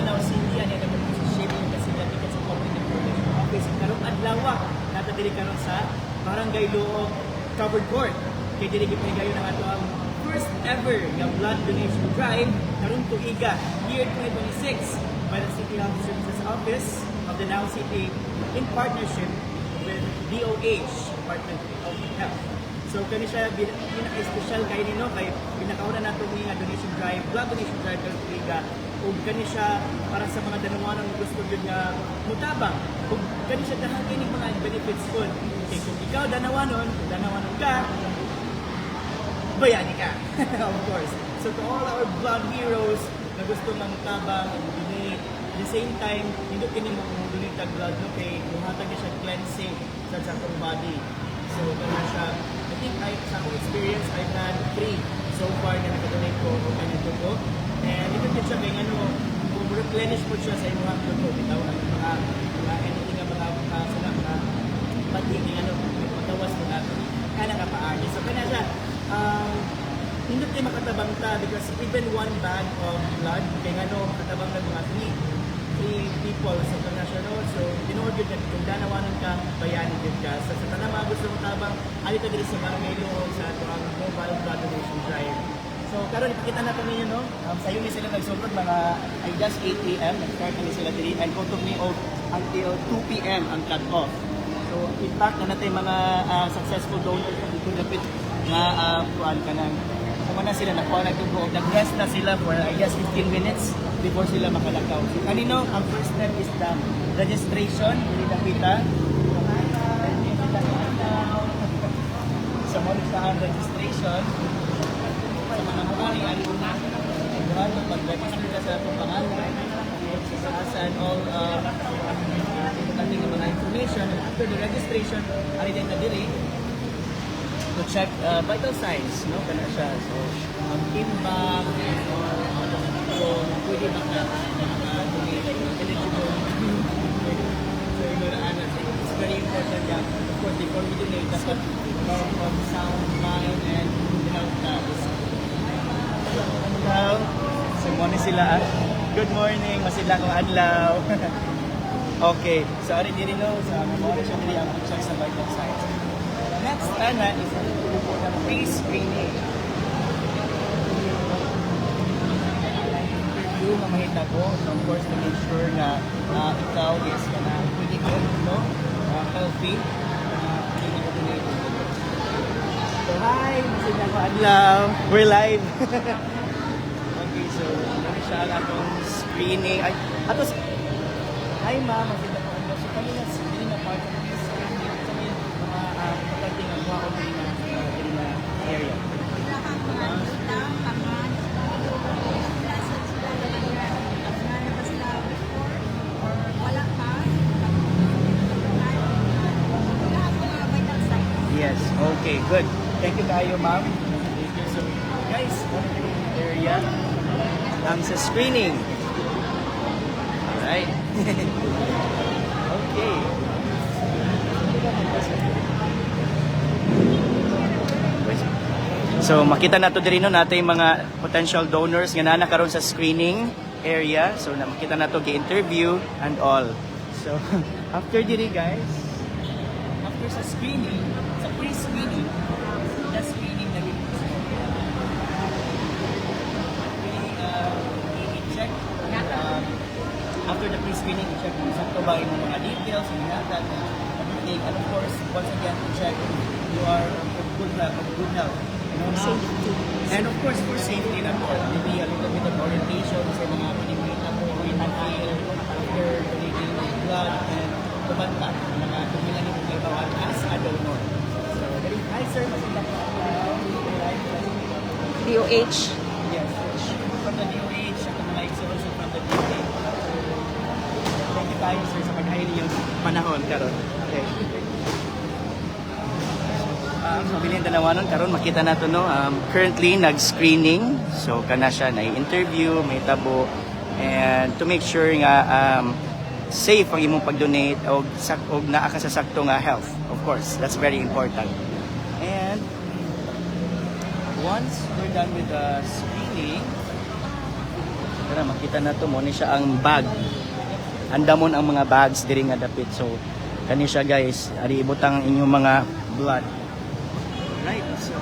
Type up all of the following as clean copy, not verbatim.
Davao City ani ang position kasi dati sa Public Information Office karong adlaw natadili karon sa Barangay Luog Covered Court. Kay dili gipahigayon ang ato ang first ever nga blood donation drive karong tuiga year 2026 by the City Health Services Office of the Davao City in partnership with DOH, Department of Health. So kani siya pinaka-special kay nino kay pinakauna nato ni nga donation drive, blood donation drive karong tuiga ug kani siya para sa mga danawanon nga gusto gyud nga mutabang ug kani siya dahil kini mga benefits kun kay kung ikaw danawanon ka bayani ka of course. So to all our blood heroes na gusto mang mutabang ug donate at the same time hindi kini mo donate tag blood no kay muhatag siya cleansing sa atong body. So kani siya I think sa akong experience I've had 3 so far na nakadonate ko o kanito ko. And ito din siya kay ano, kung replenish mo siya sa inyong dugo, bitaw ang mga anything nga mga sila mga patiging ano, patawas mo natin. Kaya nakapaagi. So kaya siya, hindi tayo makatabang ta because even one bag of blood, kaya ano, makatabang na mga 3 people sa international. So, tinuod yun na kung danawanan ka, bayani din ka. So, sa tanang mga gusto mong tabang, alita din sa Barangay Luog sa ito ang mobile blood donation drive. So, karon ipakita natin ninyo, no? Sa yun sila nagsulod, mga I guess 8 a.m. Nag-start na sila diri and go to me until 2 p.m. ang cut-off. So, in fact, na natin mga successful donors na dito lapit na kuhaan ka ng kumana sila, nakuha na ito nag-rest na sila for I guess 15 minutes before sila makalakaw. So, kanino, ang first step is the registration. Hindi na kita. Sa monisahan registration, sa mga mukari, ano na, ito, mag-register ka sa itong pangalan, and all nating mga information. And after the registration, ari din na diri to check vital signs, no? Kana siya. So, timbang, so, pwede ba ka eligible. So, it's very important that, of course, before we donate, dapat from sound mind and health status. Hello. So, muna sila. Good morning. Masila kong adlaw. Okay. So, ari diri no. So, muna siya diri ang check sa vital signs. Next, ana is the pre-screening. Interview na mahita ko. So, of course, to make sure na ikaw is pretty good, no? Healthy. Pretty good. So, hi! Masila ko adlaw. We're live. Okay, so, ano siya ang atong screening. Ay, atos, hi ma'am, masila ko adlaw. So, kami na part of this screening. Sa may mga pagdating ang mga din na area. Yes, okay, good. Thank you kayo, ma'am. Thank you. So, guys, area ang sa screening. Alright. Okay. So, makita na to diri no natin mga potential donors nga na karon sa screening area. So, makita na to gi-interview and all. So, after diri guys, after sa screening, sa pre-screening, the screening na rin. I-check, after the pre-screening, i-check kung saan to ba yung mga details, yung that, everything. And of course, once again, i-check if you are of good health. Safety. And of course, for safety na po, maybe a little bit of orientation sa mga pinimita mo, feel after donating blood and kumanta, mga tumilan ni mga bawat as a donor. So, hi sir, masila po. DOH. Yes, from the DOH, at mga exhibits from the DOH. Thank you tayo sir sa pag-hain yung panahon karon. Okay. Mabiling dalawanon karon makita nato no currently nag-screening so kana siya na interview may tabo and to make sure nga safe ang imong pag-donate og naa ka sa sakto nga health, of course that's very important. And once we're done with the screening Tara, makita na to mo ni siya ang bag. Andamon ang mga bags diri nga dapit. So kani siya guys, ari ibutang inyong mga blood. Right. So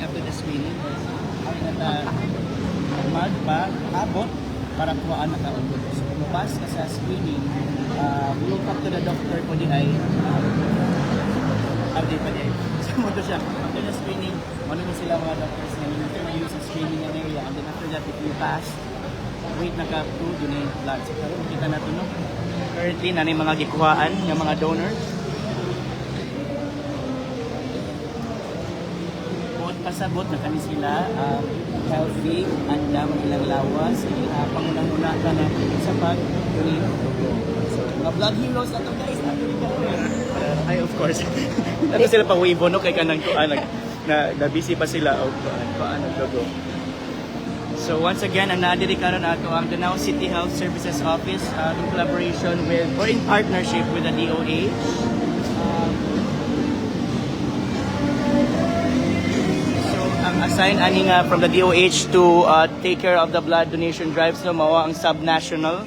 after the screening, magpa-abot para kuhaan na kaundod. So kung pass ka sa screening, we will talk to the doctor ko di ay update pa di ay. So mo to siya. After the screening, ano na sila mga doctors na nag-interview sa screening ng area. And then after that, if you pass, wait na ka to donate blood. So karon kita na to no. Currently, na mga gikuhaan ng mga donors. Pasabot na kami sila, healthy, anda, ilang lawas, pangunang-una ka na sa pag-donate. So, mga blood heroes na to guys, ay of course. Nato sila pang waibo no, kay kanang na busy pa sila o naglogo. So once again, ang naadiri karon ato ang Danao City Health Services Office in collaboration with, or in partnership with the DOH. Assigned ani nga from the DOH to take care of the blood donation drives no mao ang subnational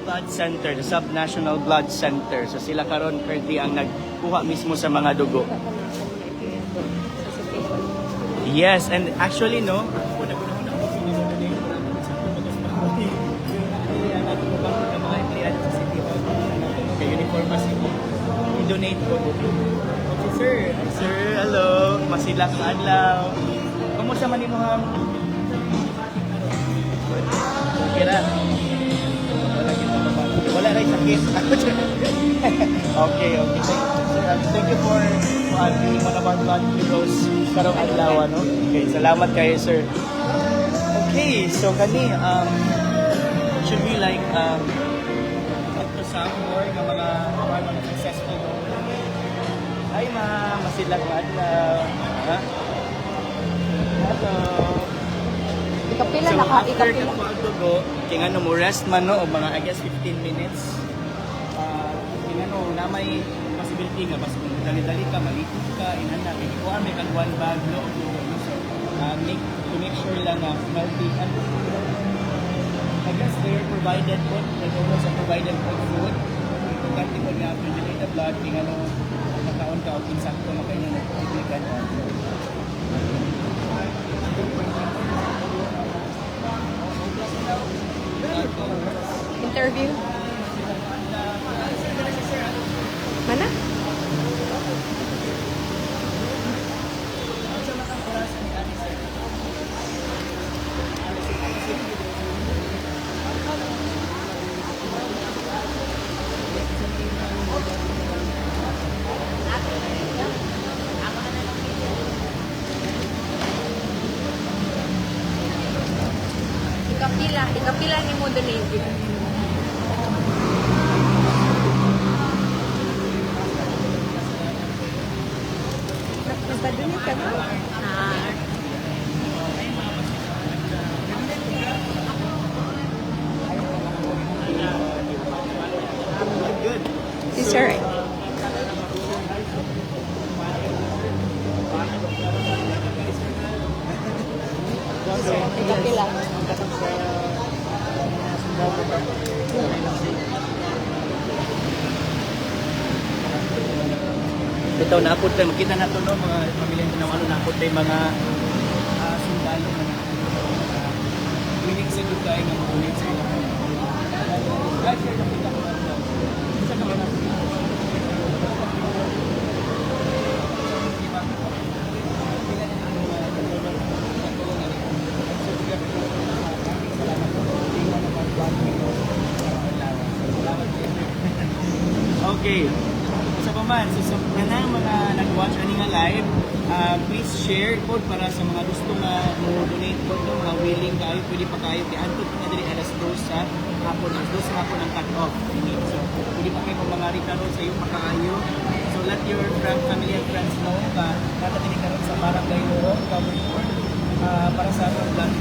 blood center, the subnational blood center. So sila karon currently ang nagkuha mismo sa mga dugo. Yes, and actually no, uniform i-donate ko. Sir, hello. Masilak na adlaw. Kamusta man nimo ham? Okay ra. Wala rin sakit. Okay. Thank you for being one of our blood heroes karong adlaw no. Okay, salamat kayo sir. Okay, so kani should we like talk to some more ng mga successful Hi ma'am, masidlag na adlaw. Ha? Hello. Ikapila so, na ka, after ikapila. ka pagdugo, tingano mo rest man no, o mga I guess 15 minutes. Tingano na may possibility nga, basta kung dali-dali ka, malikot ka, inana, ikuha may kag one bag no. So, to make sure lang na healthy. I guess they're provided food, the donors are provided food. Importante mo nga after donate the blood, tingano, nakaon ka o insakto makainyo nagtiblikan. Interview. Mana? Ikapila ni mo donate. Nagpa-donate ka ba? Good. Yes, sir. Ikapila. Ito naapod tayo, makita na ito no, mga pamilya na ano, naapod tayo mga sundalo na willing sa good tayo nga mag-unit sa ilang. Guys, here nakita ko na ito. Isa ka ba na? Okay. Sa paman, so na mga nag-watch ani nga live, please share code para sa mga gusto nga mo donate code no, mga willing kayo, pwede pa kayo kay antud na diri alas 2 sa hapon, alas 2 sa hapon ang cut-off. So, pwede pa kayo mga karon sa iyo makaayo. So, let your family and friends know ka dili karon sa barangay Loro, Covered para sa atong blood